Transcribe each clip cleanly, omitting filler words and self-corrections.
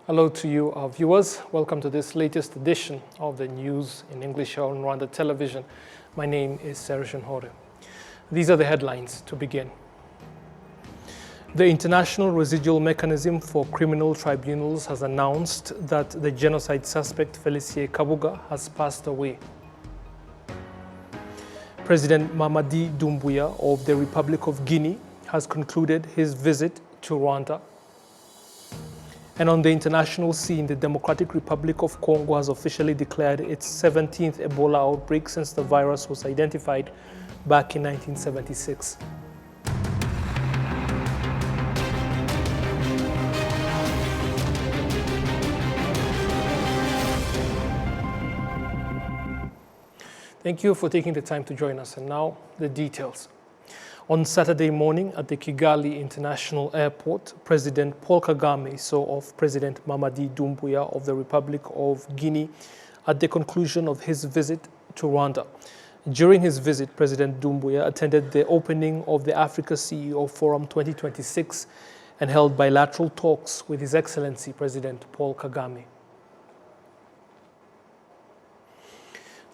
Hello to you, our viewers. Welcome to this latest edition of the news in English on Rwanda Television. My name is Serge Nhore. These are the headlines to begin. The International Residual Mechanism for Criminal Tribunals has announced that the genocide suspect Félicien Kabuga has passed away. President Mamadi Doumbouya of the Republic of Guinea has concluded his visit to Rwanda. And on the international scene, the Democratic Republic of Congo has officially declared its 17th Ebola outbreak since the virus was identified back in 1976. Thank you for taking the time to join us. And now, the details. On Saturday morning at the Kigali International Airport, President Paul Kagame saw off President Mamadi Doumbouya of the Republic of Guinea at the conclusion of his visit to Rwanda. During his visit, President Doumbouya attended the opening of the Africa CEO Forum 2026 and held bilateral talks with His Excellency President Paul Kagame.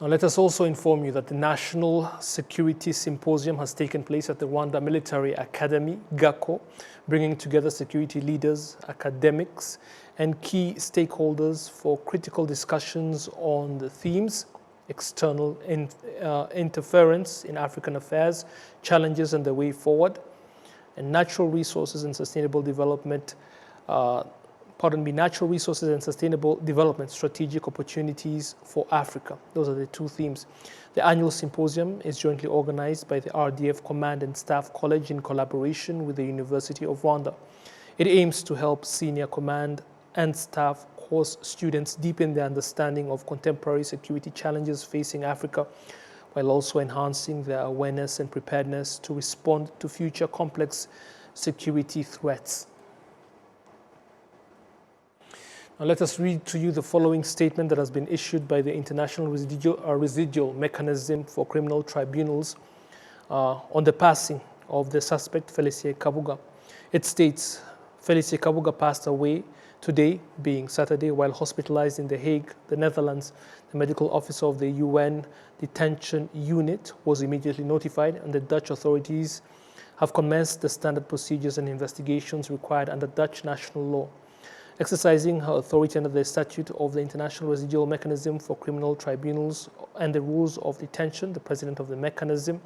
Now, let us also inform you that the National Security Symposium has taken place at the Rwanda Military Academy, GACO, bringing together security leaders, academics, and key stakeholders for critical discussions on the themes: external interference in African affairs, challenges and the way forward, and natural resources and sustainable development natural resources and sustainable development strategic opportunities for Africa. Those are the two themes. The annual symposium is jointly organized by the RDF Command and Staff College in collaboration with the University of Rwanda. It aims to help senior command and staff course students deepen their understanding of contemporary security challenges facing Africa, while also enhancing their awareness and preparedness to respond to future complex security threats. Now let us read to you the following statement that has been issued by the International Residual Mechanism for Criminal Tribunals on the passing of the suspect Félicien Kabuga. It states, Félicien Kabuga passed away today, being Saturday, while hospitalized in The Hague, the Netherlands. The medical officer of the UN detention unit was immediately notified, and the Dutch authorities have commenced the standard procedures and investigations required under Dutch national law. Exercising her authority under the statute of the International Residual Mechanism for Criminal Tribunals and the rules of detention, the president of the mechanism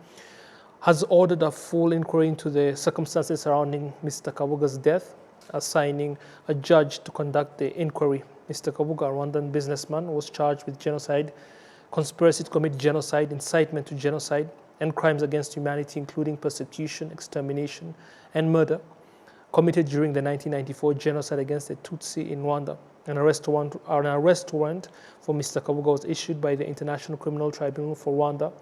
has ordered a full inquiry into the circumstances surrounding Mr. Kabuga's death, assigning a judge to conduct the inquiry. Mr. Kabuga, a Rwandan businessman, was charged with genocide, conspiracy to commit genocide, incitement to genocide, and crimes against humanity, including persecution, extermination, and murder, committed during the 1994 genocide against the Tutsi in Rwanda. An arrest warrant for Mr. Kabuga was issued by the International Criminal Tribunal for Rwanda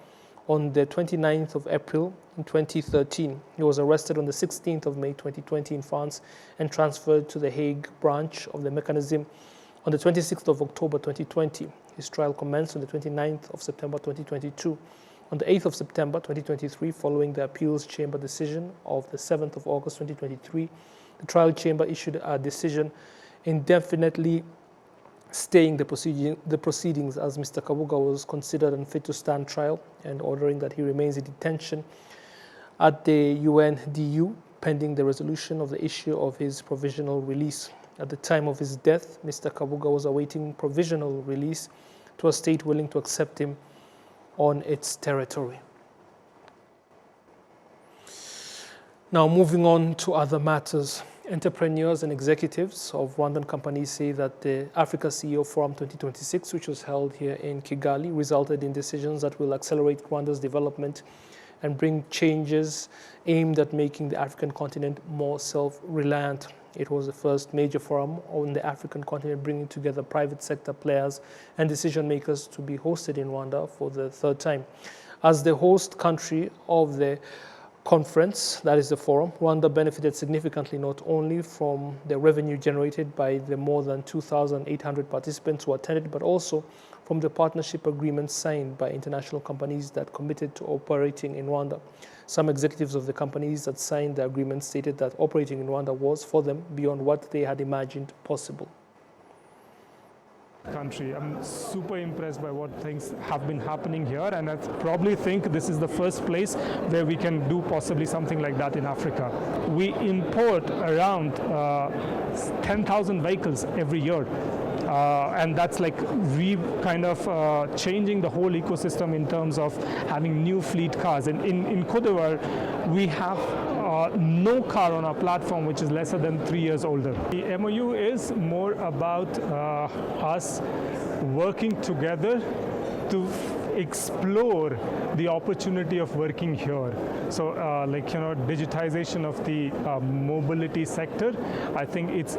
on the 29th of April in 2013. He was arrested on the 16th of May 2020 in France and transferred to the Hague branch of the mechanism on the 26th of October 2020. His trial commenced on the 29th of September 2022. On the 8th of September 2023, following the appeals chamber decision of the 7th of August 2023, the trial chamber issued a decision indefinitely staying the proceedings as Mr. Kabuga was considered unfit to stand trial and ordering that he remains in detention at the UNDU pending the resolution of the issue of his provisional release. At the time of his death, Mr. Kabuga was awaiting provisional release to a state willing to accept him on its territory. Now, moving on to other matters. Entrepreneurs and executives of Rwandan companies say that the Africa CEO Forum 2026, which was held here in Kigali, resulted in decisions that will accelerate Rwanda's development and bring changes aimed at making the African continent more self-reliant. It was the first major forum on the African continent bringing together private sector players and decision makers to be hosted in Rwanda for the third time. As the host country of the conference, that is the forum, Rwanda benefited significantly not only from the revenue generated by the more than 2,800 participants who attended, but also from the partnership agreements signed by international companies that committed to operating in Rwanda. Some executives of the companies that signed the agreement stated that operating in Rwanda was, for them, beyond what they had imagined possible. Country. I'm super impressed by what things have been happening here, and I probably think this is the first place where we can do possibly something like that in Africa. We import around 10,000 vehicles every year. And that's like kind of changing the whole ecosystem in terms of having new fleet cars. And in Côte d'Ivoire, we have no car on our platform which is lesser than 3 years older. The MOU is more about us working together to explore the opportunity of working here. So digitization of the mobility sector, I think it's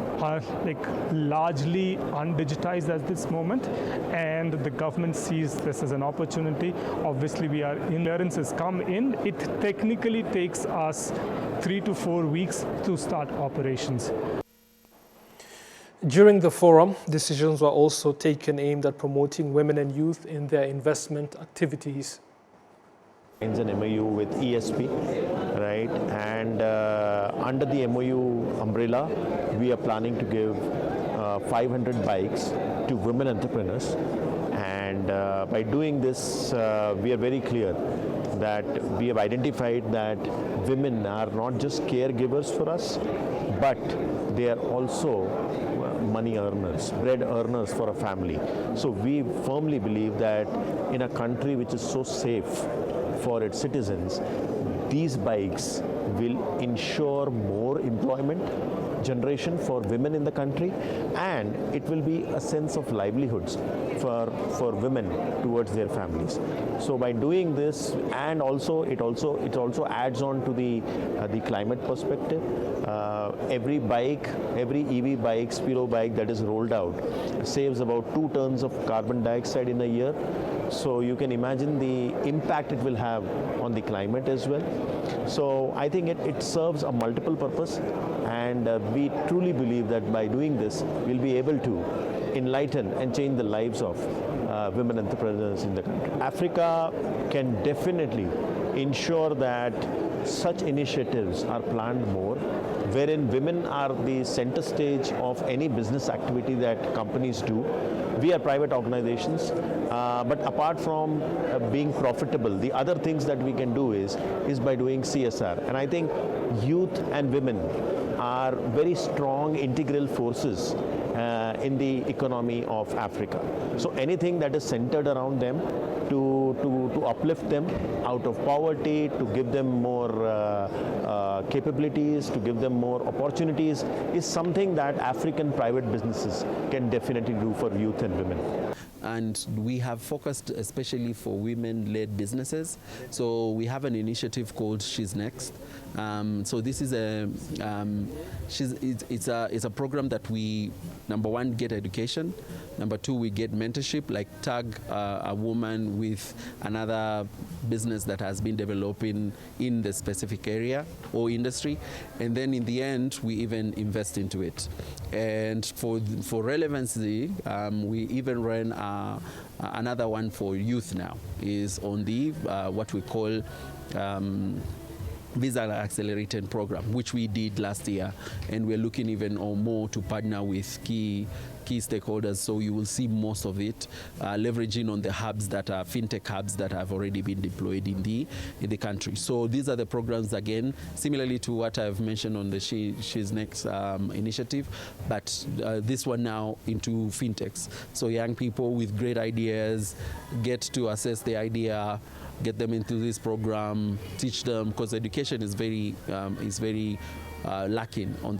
largely undigitized at this moment, and the government sees this as an opportunity. Obviously, clearances come in. It technically takes us 3 to 4 weeks to start operations. During the forum, decisions were also taken aimed at promoting women and youth in their investment activities. An MOU with ESP, right? And under the MOU umbrella, we are planning to give 500 bikes to women entrepreneurs. And by doing this, we are very clear that we have identified that women are not just caregivers for us, but they are also money earners, bread earners for a family. So we firmly believe that in a country which is so safe for its citizens, these bikes will ensure more employment generation for women in the country, and it will be a sense of livelihoods for women towards their families. So by doing this, and also it also adds on to the climate perspective. Every EV bike, Spiro bike that is rolled out saves about 2 tons of carbon dioxide in a year. So you can imagine the impact it will have on the climate as well. So I think it serves a multiple purpose, and we truly believe that by doing this, we'll be able to enlighten and change the lives of women entrepreneurs in the country. Africa can definitely ensure that such initiatives are planned more, wherein women are the center stage of any business activity that companies do. We are private organizations, but apart from being profitable, the other things that we can do is by doing CSR. And I think youth and women are very strong integral forces in the economy of Africa. So anything that is centered around them to uplift them out of poverty, to give them more capabilities, to give them more opportunities, is something that African private businesses can definitely do for youth and women. And we have focused especially for women-led businesses. So we have an initiative called She's Next. So this is it's a program that we, number one, get education. Number two, we get mentorship, like tag a woman with another business that has been developing in the specific area or industry. And then in the end, we even invest into it. And for relevancy, we even ran another one for youth now, is on the what we call Visa Accelerated program, which we did last year, and we're looking even or more to partner with key stakeholders. So you will see most of it leveraging on the hubs that are fintech hubs that have already been deployed in the country. So these are the programs, again, similarly to what I've mentioned on the She's Next initiative, but this one now into fintechs. So young people with great ideas get to assess the idea, get them into this program, teach them, because education is very lacking on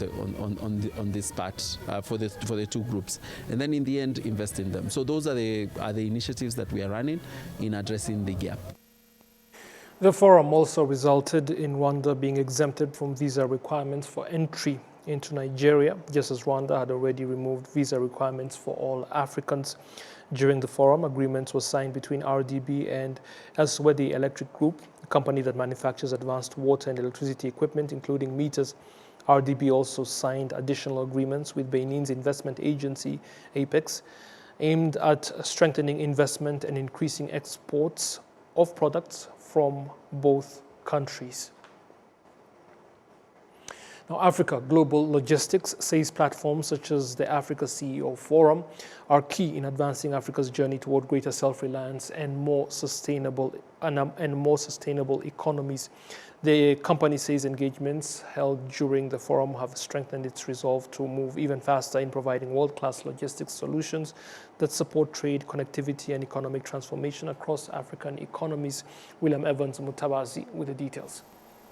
this part for the two groups, and then in the end invest in them. So those are the initiatives that we are running in addressing the gap. The forum also resulted in Rwanda being exempted from visa requirements for entry into Nigeria, just as Rwanda had already removed visa requirements for all Africans. During the forum, agreements were signed between RDB and Elsewedi Electric Group, a company that manufactures advanced water and electricity equipment, including meters. RDB also signed additional agreements with Benin's investment agency, Apex, aimed at strengthening investment and increasing exports of products from both countries. Now, Africa Global Logistics says platforms such as the Africa CEO Forum are key in advancing Africa's journey toward greater self-reliance and more sustainable economies. The company says engagements held during the forum have strengthened its resolve to move even faster in providing world-class logistics solutions that support trade, connectivity, and economic transformation across African economies. William Evans Mutabazi with the details.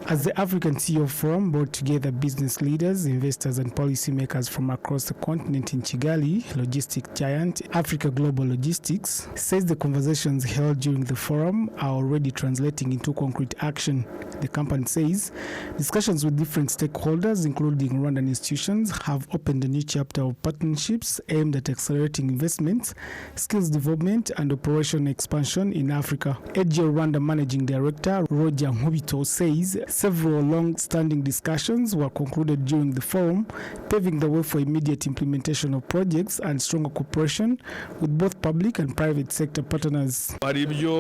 As the African CEO Forum brought together business leaders, investors and policymakers from across the continent in Kigali, logistics giant Africa Global Logistics says the conversations held during the forum are already translating into concrete action. The company says discussions with different stakeholders, including Rwandan institutions, have opened a new chapter of partnerships aimed at accelerating investments, skills development and operational expansion in Africa. AGL Rwanda Managing Director Roger Nkubito says several long-standing discussions were concluded during the forum, paving the way for immediate implementation of projects and stronger cooperation with both public and private sector partners. Hari ibyo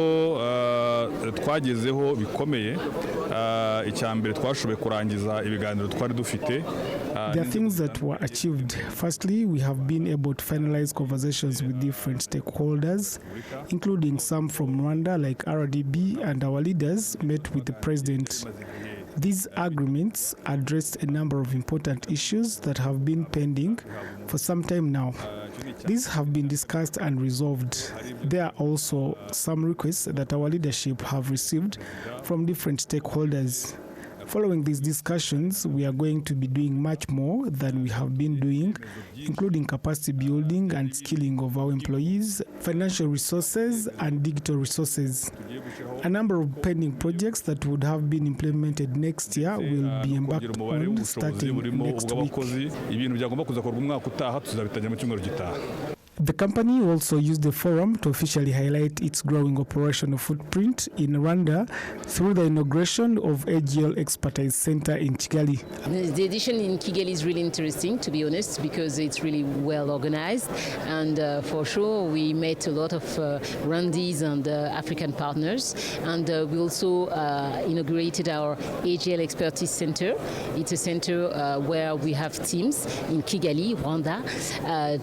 twagezeho bikomeye icyambere twashoboye kurangiza ibiganiro twari dufite. There are things that were achieved. Firstly, we have been able to finalize conversations with different stakeholders, including some from Rwanda like RDB, and our leaders met with the president. These agreements addressed a number of important issues that have been pending for some time now. These have been discussed and resolved. There are also some requests that our leadership have received from different stakeholders. Following these discussions, we are going to be doing much more than we have been doing, including capacity building and skilling of our employees, financial resources, and digital resources. A number of pending projects that would have been implemented next year will be embarked on starting next week. The company also used the forum to officially highlight its growing operational footprint in Rwanda through the inauguration of AGL Expertise Center in Kigali. The edition in Kigali is really interesting, to be honest, because it's really well organized, and for sure we met a lot of Rwandese and African partners, and we also inaugurated our AGL Expertise Center. It's a center where we have teams in Kigali, Rwanda,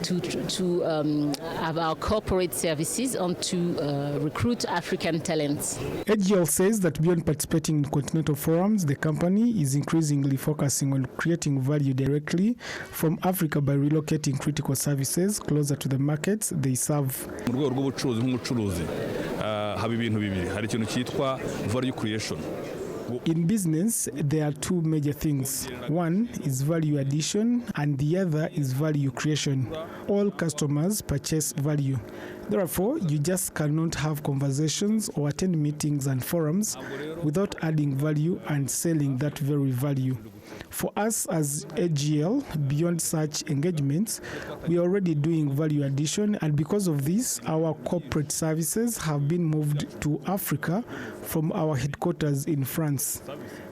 to have our corporate services and to recruit African talents. AGL says that beyond participating in continental forums, the company is increasingly focusing on creating value directly from Africa by relocating critical services closer to the markets they serve. Mu rwego rw'ubucuruzi nk'umucuruzi haba ibintu bibiri, hari ikintu cyitwa value creation. In business, there are two major things. One is value addition and the other is value creation. All customers purchase value. Therefore, you just cannot have conversations or attend meetings and forums without adding value and selling that very value. For us as AGL, beyond such engagements, we are already doing value addition, and because of this, our corporate services have been moved to Africa from our headquarters in France.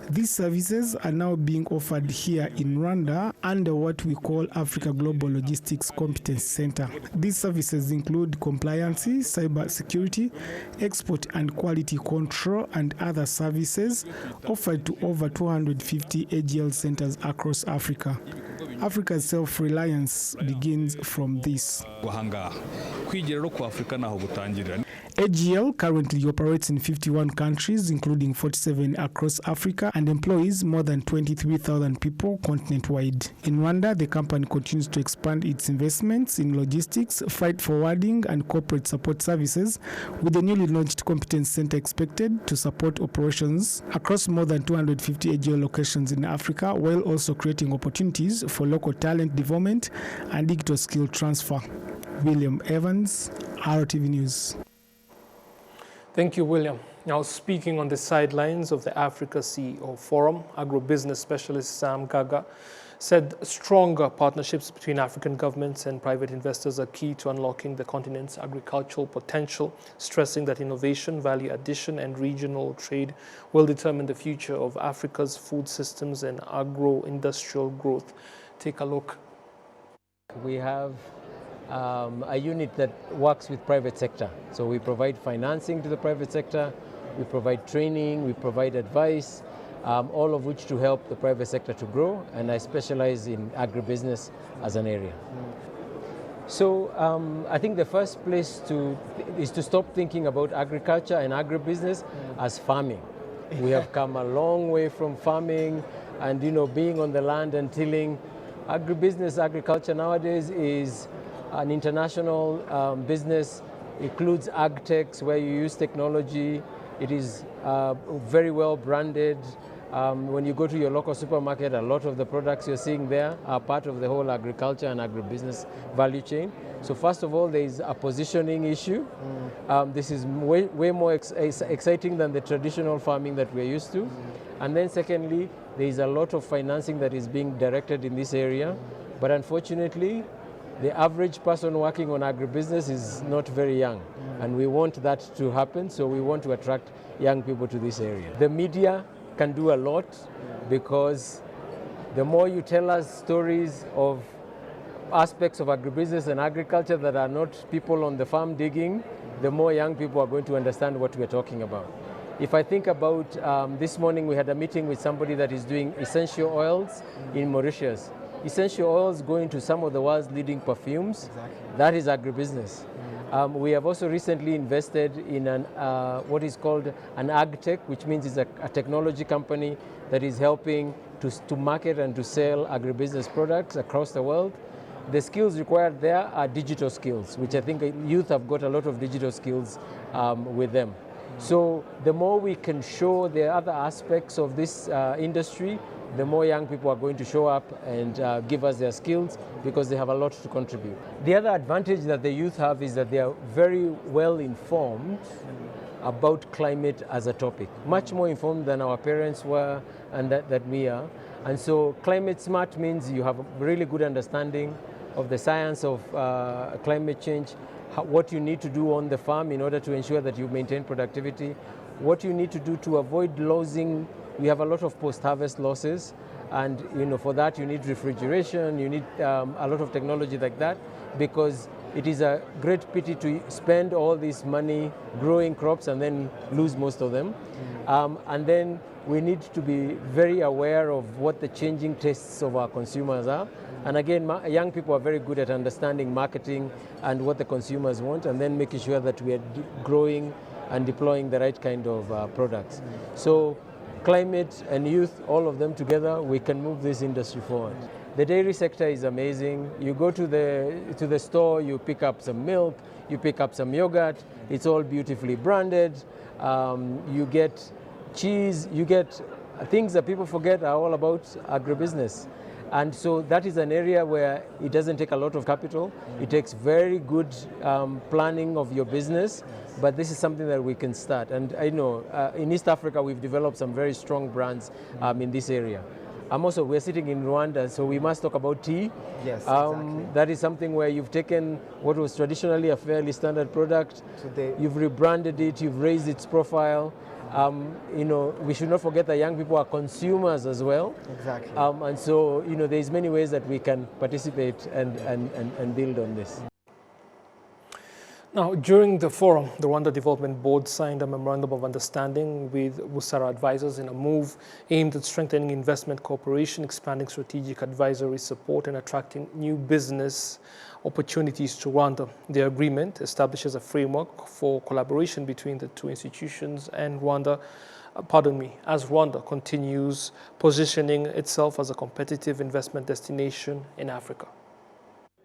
These services are now being offered here in Rwanda under what we call Africa Global Logistics Competence Center. These services include compliance, cyber security, export and quality control, and other services offered to over 250 AGL centers across Africa. Africa's self-reliance begins from this. AGL currently operates in 51 countries, including 47 across Africa, and employs more than 23,000 people continent-wide. In Rwanda, the company continues to expand its investments in logistics, freight forwarding, and corporate support services, with the newly launched competence center expected to support operations across more than 250 AGL locations in Africa, while also creating opportunities for local talent development and digital skill transfer. William Evans, RwandaTV News. Thank you, William. Now, speaking on the sidelines of the Africa CEO Forum, agribusiness specialist Sam Gaga said stronger partnerships between African governments and private investors are key to unlocking the continent's agricultural potential, stressing that innovation, value addition, and regional trade will determine the future of Africa's food systems and agro-industrial growth. Take a look. We have a unit that works with private sector. So we provide financing to the private sector, we provide training, we provide advice, all of which to help the private sector to grow, and I specialize in agribusiness as an area. So I think the first place is to stop thinking about agriculture and agribusiness as farming. We have come a long way from farming and being on the land and tilling. Agribusiness, agriculture nowadays is an international business. It includes agtechs where you use technology. It is very well branded. When you go to your local supermarket, a lot of the products you're seeing there are part of the whole agriculture and agribusiness value chain. So first of all, there is a positioning issue. This is way more exciting than the traditional farming that we're used to. And then secondly, there is a lot of financing that is being directed in this area. But unfortunately, the average person working on agribusiness is not very young. And we want that to happen, so we want to attract young people to this area. The media can do a lot, because the more you tell us stories of aspects of agribusiness and agriculture that are not people on the farm digging, the more young people are going to understand what we're talking about. If I think about this morning, we had a meeting with somebody that is doing essential oils in Mauritius. Essential oils go into some of the world's leading perfumes. Exactly. That is agribusiness. We have also recently invested in what is called an agtech, which means it's a technology company that is helping to market and to sell agribusiness products across the world. The skills required there are digital skills, which I think youth have got a lot of digital skills with them. So the more we can show the other aspects of this industry, the more young people are going to show up and give us their skills, because they have a lot to contribute. The other advantage that the youth have is that they are very well informed about climate as a topic, much more informed than our parents were and that we are. And so climate smart means you have a really good understanding of the science of climate change, what you need to do on the farm in order to ensure that you maintain productivity, what you need to do to avoid losing. We have a lot of post-harvest losses, and for that you need refrigeration, you need a lot of technology like that, because it is a great pity to spend all this money growing crops and then lose most of them. And then we need to be very aware of what the changing tastes of our consumers are. And again, young people are very good at understanding marketing and what the consumers want, and then making sure that we are growing and deploying the right kind of products. So climate and youth, all of them together, we can move this industry forward. The dairy sector is amazing. You go to the store, you pick up some milk, you pick up some yogurt, it's all beautifully branded. You get cheese, you get things that people forget are all about agribusiness. And so that is an area where it doesn't take a lot of capital. It takes very good planning of your business, but this is something that we can start. And I know in East Africa, we've developed some very strong brands in this area. We're sitting in Rwanda, so we must talk about tea. Yes, exactly. That is something where you've taken what was traditionally a fairly standard product, you've rebranded it, you've raised its profile. We should not forget that young people are consumers as well. Exactly. And so, there's many ways that we can participate and build on this. Now, during the forum, the Rwanda Development Board signed a memorandum of understanding with Busara Advisors in a move aimed at strengthening investment cooperation, expanding strategic advisory support, and attracting new business opportunities to Rwanda. The agreement establishes a framework for collaboration between the two institutions and Rwanda, as Rwanda continues positioning itself as a competitive investment destination in Africa.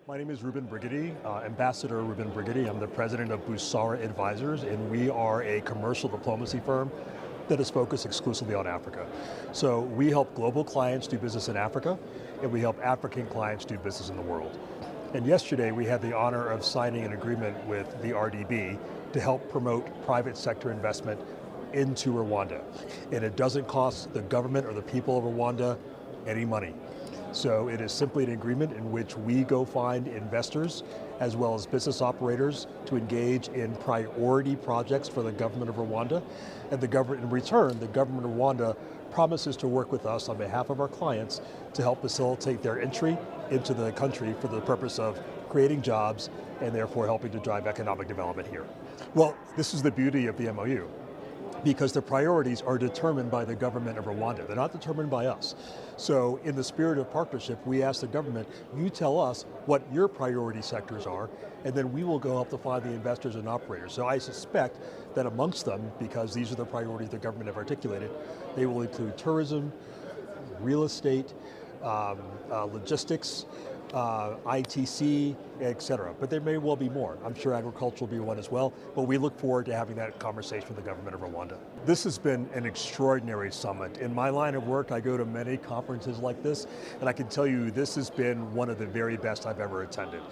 My name is Ruben Brigidi, Ambassador Ruben Brigidi. I'm the president of Busara Advisors, and we are a commercial diplomacy firm that is focused exclusively on Africa. So we help global clients do business in Africa, and we help African clients do business in the world. And yesterday we had the honor of signing an agreement with the RDB to help promote private sector investment into Rwanda. And it doesn't cost the government or the people of Rwanda any money. So it is simply an agreement in which we go find investors as well as business operators to engage in priority projects for the government of Rwanda. And the government, in return, the government of Rwanda promises to work with us on behalf of our clients to help facilitate their entry into the country for the purpose of creating jobs and therefore helping to drive economic development here. Well, this is the beauty of the MOU. because the priorities are determined by the government of Rwanda. They're not determined by us. So in the spirit of partnership, we ask the government, you tell us what your priority sectors are, and then we will go up to find the investors and operators. So I suspect that amongst them, because these are the priorities the government have articulated, they will include tourism, real estate, logistics, ITC, et cetera. But there may well be more. I'm sure agriculture will be one as well, but we look forward to having that conversation with the government of Rwanda. This has been an extraordinary summit. In my line of work, I go to many conferences like this, and I can tell you this has been one of the very best I've ever attended.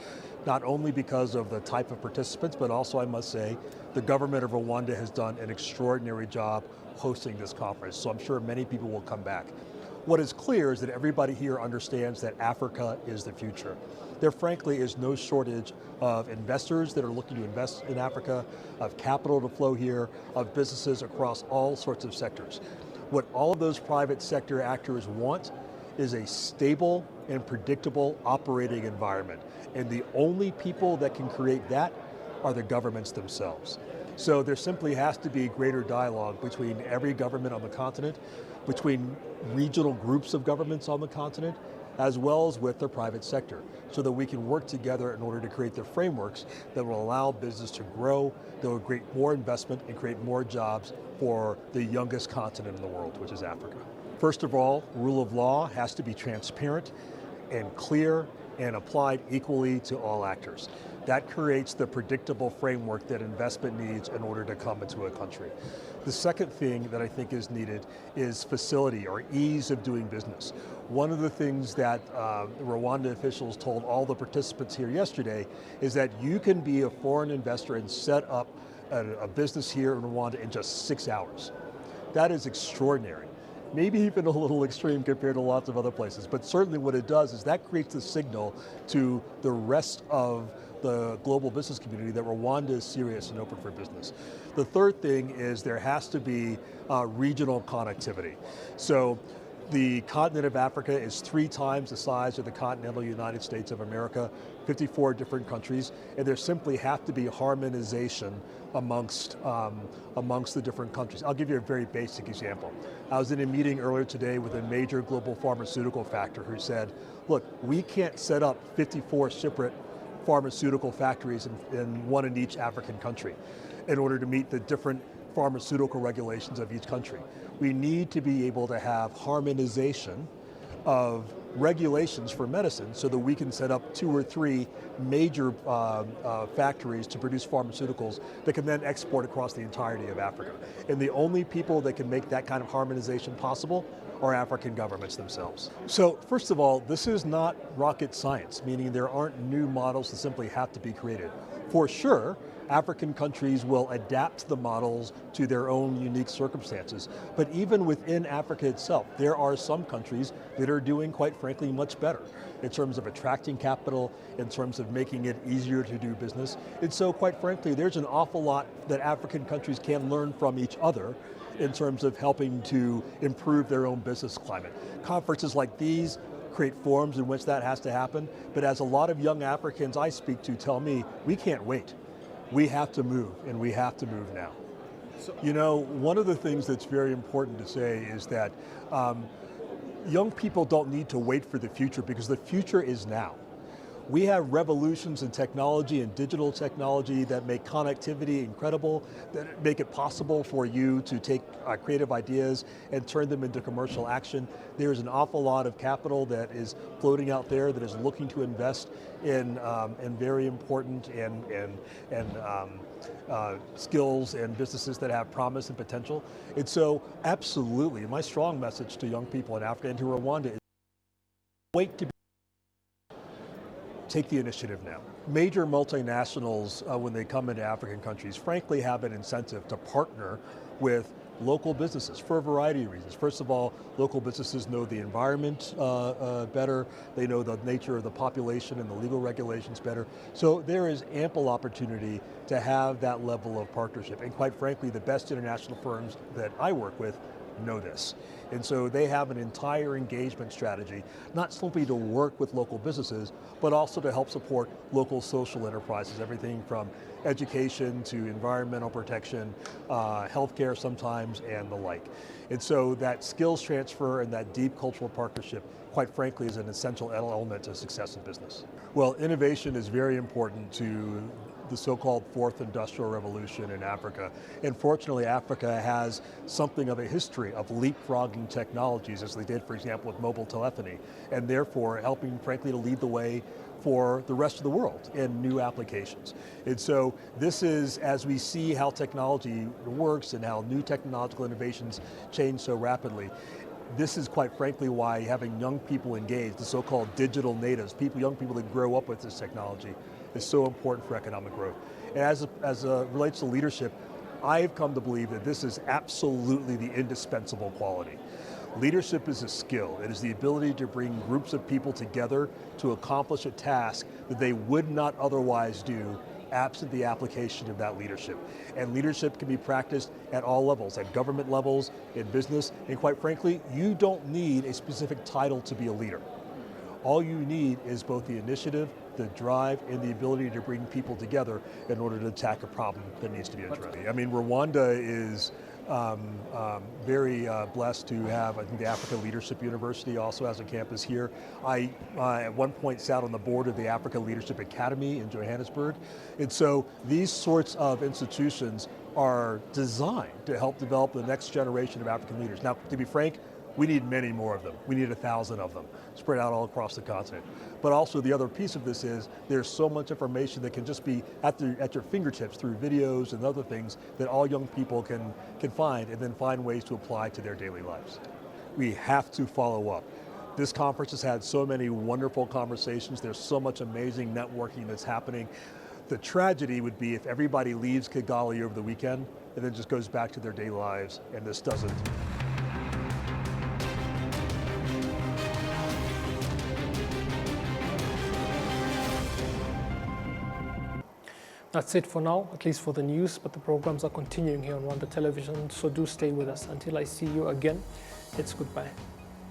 Not only because of the type of participants, but also I must say, the government of Rwanda has done an extraordinary job hosting this conference, so I'm sure many people will come back. What is clear is that everybody here understands that Africa is the future. There frankly is no shortage of investors that are looking to invest in Africa, of capital to flow here, of businesses across all sorts of sectors. What all of those private sector actors want is a stable and predictable operating environment. And the only people that can create that are the governments themselves. So there simply has to be greater dialogue between every government on the continent, between regional groups of governments on the continent, as well as with the private sector, so that we can work together in order to create the frameworks that will allow business to grow, that will create more investment and create more jobs for the youngest continent in the world, which is Africa. First of all, rule of law has to be transparent and clear and applied equally to all actors. That creates the predictable framework that investment needs in order to come into a country. The second thing that I think is needed is facility or ease of doing business. One of the things that Rwanda officials told all the participants here yesterday is that you can be a foreign investor and set up a business here in Rwanda in just 6 hours. That is extraordinary. Maybe even a little extreme compared to lots of other places, but certainly what it does is that creates the signal to the rest of the global business community that Rwanda is serious and open for business. The third thing is there has to be regional connectivity. So the continent of Africa is 3 times the size of the continental United States of America, 54 different countries, and there simply have to be harmonization amongst the different countries. I'll give you a very basic example. I was in a meeting earlier today with a major global pharmaceutical factor who said, look, we can't set up 54 separate pharmaceutical factories in one in each African country in order to meet the different pharmaceutical regulations of each country. We need to be able to have harmonization of regulations for medicine so that we can set up 2 or 3 major factories to produce pharmaceuticals that can then export across the entirety of Africa. And the only people that can make that kind of harmonization possible are African governments themselves. So first of all, this is not rocket science, meaning there aren't new models that simply have to be created. For sure, African countries will adapt the models to their own unique circumstances. But even within Africa itself, there are some countries that are doing, quite frankly, much better in terms of attracting capital, in terms of making it easier to do business. And so, quite frankly, there's an awful lot that African countries can learn from each other in terms of helping to improve their own business climate. Conferences like these create forums in which that has to happen, but as a lot of young Africans I speak to tell me, we can't wait. We have to move, and we have to move now. You know, one of the things that's very important to say is that young people don't need to wait for the future because the future is now. We have revolutions in technology and digital technology that make connectivity incredible, that make it possible for you to take creative ideas and turn them into commercial action. There's an awful lot of capital that is floating out there that is looking to invest in very important skills and businesses that have promise and potential. And so, absolutely, my strong message to young people in Africa and to Rwanda is wait to be. Take the initiative now. Major multinationals, when they come into African countries, frankly have an incentive to partner with local businesses for a variety of reasons. First of all, local businesses know the environment better, they know the nature of the population and the legal regulations better. So there is ample opportunity to have that level of partnership. And quite frankly, the best international firms that I work with know this. And so they have an entire engagement strategy, not simply to work with local businesses, but also to help support local social enterprises, everything from education to environmental protection, healthcare sometimes, and the like. And so that skills transfer and that deep cultural partnership, quite frankly, is an essential element to success in business. Well, innovation is very important to the so-called fourth industrial revolution in Africa. And fortunately, Africa has something of a history of leapfrogging technologies, as they did, for example, with mobile telephony, and therefore helping, frankly, to lead the way for the rest of the world in new applications. And so this is, as we see how technology works and how new technological innovations change so rapidly, this is quite frankly why having young people engaged, the so-called digital natives, young people that grow up with this technology, is so important for economic growth. And as relates to leadership, I've come to believe that this is absolutely the indispensable quality. Leadership is a skill. It is the ability to bring groups of people together to accomplish a task that they would not otherwise do absent the application of that leadership. And leadership can be practiced at all levels, at government levels, in business, and quite frankly, you don't need a specific title to be a leader. All you need is both the initiative, the drive, and the ability to bring people together in order to attack a problem that needs to be addressed. I mean, Rwanda is very blessed to have, I think, the Africa Leadership University also has a campus here. I at one point sat on the board of the Africa Leadership Academy in Johannesburg. And so these sorts of institutions are designed to help develop the next generation of African leaders. Now, to be frank, we need many more of them. We need 1,000 of them spread out all across the continent. But also the other piece of this is there's so much information that can just be at your fingertips through videos and other things that all young people can find and then find ways to apply to their daily lives. We have to follow up. This conference has had so many wonderful conversations. There's so much amazing networking that's happening. The tragedy would be if everybody leaves Kigali over the weekend and then just goes back to their daily lives and this doesn't. That's it for now, at least for the news, but the programs are continuing here on Rwanda Television, so do stay with us. Until I see you again, it's goodbye.